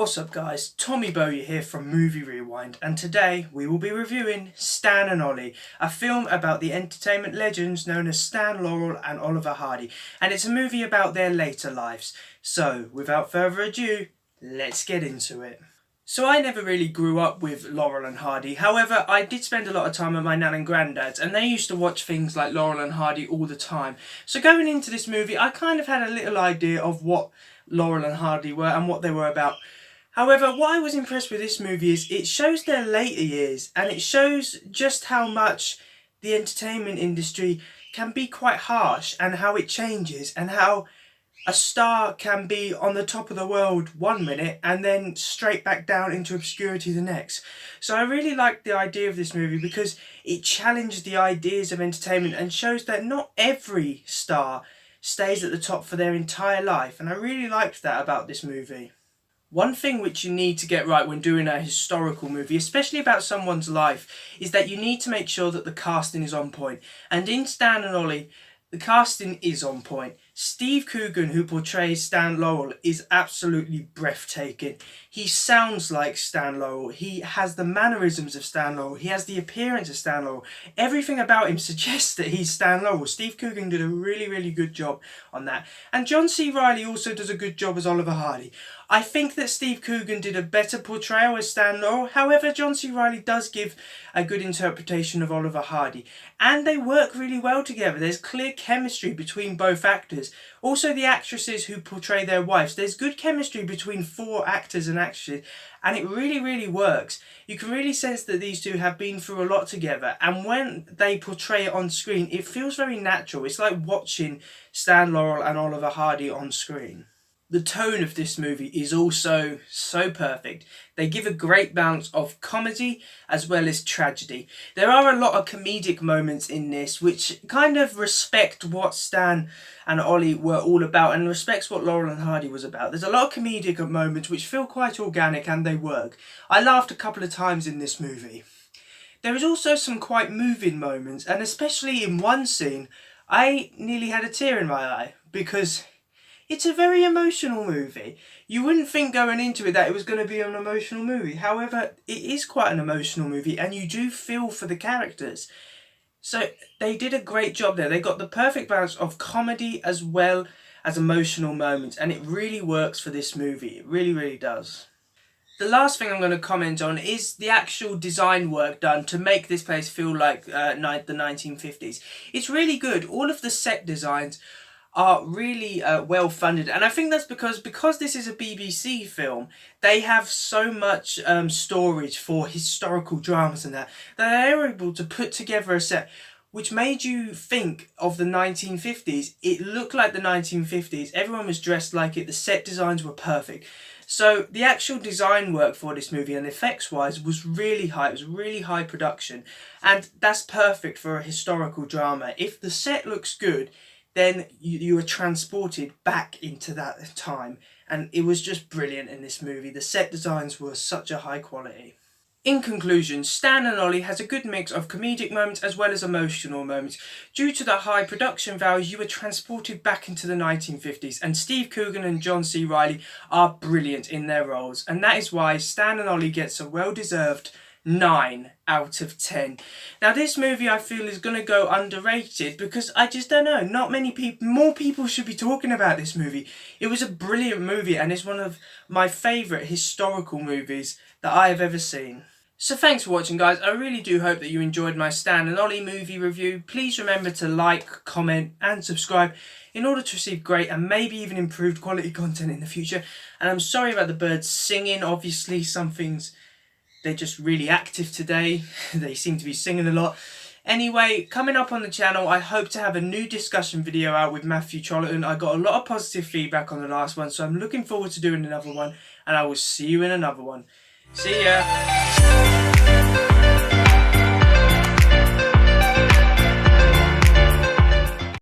What's up guys, Tommy Bowyer here from Movie Rewind, and today we will be reviewing Stan and Ollie, a film about the entertainment legends known as Stan Laurel and Oliver Hardy, and it's a movie about their later lives. So without further ado, let's get into it. So I never really grew up with Laurel and Hardy, however I did spend a lot of time at my nan and granddad's and they used to watch things like Laurel and Hardy all the time. So going into this movie I kind of had a little idea of what Laurel and Hardy were and what they were about. However, what I was impressed with this movie is it shows their later years and it shows just how much the entertainment industry can be quite harsh and how it changes and how a star can be on the top of the world one minute and then straight back down into obscurity the next. So I really liked the idea of this movie because it challenged the ideas of entertainment and shows that not every star stays at the top for their entire life, and I really liked that about this movie. One thing which you need to get right when doing a historical movie, especially about someone's life, is that you need to make sure that the casting is on point. And in Stan and Ollie, the casting is on point. Steve Coogan, who portrays Stan Laurel, is absolutely breathtaking. He sounds like Stan Laurel. He has the mannerisms of Stan Laurel. He has the appearance of Stan Laurel. Everything about him suggests that he's Stan Laurel. Steve Coogan did a really good job on that. And Jon C. Reilly also does a good job as Oliver Hardy. I think that Steve Coogan did a better portrayal as Stan Laurel. However, Jon C. Reilly does give a good interpretation of Oliver Hardy. And they work really well together. There's clear chemistry between both actors. Also the actresses who portray their wives. There's good chemistry between 4 actors and actresses. And it really works. You can really sense that these two have been through a lot together. And when they portray it on screen, it feels very natural. It's like watching Stan Laurel and Oliver Hardy on screen. The tone of this movie is also so perfect. They give a great balance of comedy as well as tragedy. There are a lot of comedic moments in this which kind of respect what Stan and Ollie were all about and respects what Laurel and Hardy was about. There's a lot of comedic moments which feel quite organic and they work. I laughed a couple of times in this movie. There is also some quite moving moments, and especially in one scene I nearly had a tear in my eye because it's a very emotional movie. You wouldn't think going into it that it was going to be an emotional movie. However, it is quite an emotional movie and you do feel for the characters. So they did a great job there. They got the perfect balance of comedy as well as emotional moments, and it really works for this movie. It really does. The last thing I'm going to comment on is the actual design work done to make this place feel like the 1950s. It's really good. All of the set designs are really well funded, and I think that's because this is a BBC film, they have so much storage for historical dramas and that they're able to put together a set which made you think of the 1950s. It looked like the 1950s, everyone was dressed like it, the set designs were perfect. So the actual design work for this movie and effects wise was really high. It was really high production, and that's perfect for a historical drama. If the set looks good, then you are transported back into that time, and it was just brilliant in this movie. The set designs were such a high quality. In conclusion, Stan and Ollie has a good mix of comedic moments as well as emotional moments. Due to the high production values, you were transported back into the 1950s, and Steve Coogan and Jon C. Reilly are brilliant in their roles, and that is why Stan and Ollie gets a well-deserved 9 out of 10. Now this movie I feel is going to go underrated because I just don't know, not many people, more people should be talking about this movie. It was a brilliant movie and it's one of my favourite historical movies that I have ever seen. So thanks for watching guys, I really do hope that you enjoyed my Stan and Ollie movie review. Please remember to like, comment and subscribe in order to receive great and maybe even improved quality content in the future. And I'm sorry about the birds singing, obviously some things, they're just really active today. They seem to be singing a lot. Anyway, coming up on the channel, I hope to have a new discussion video out with Matthew Trollerton. I got a lot of positive feedback on the last one, so I'm looking forward to doing another one. And I will see you in another one. See ya!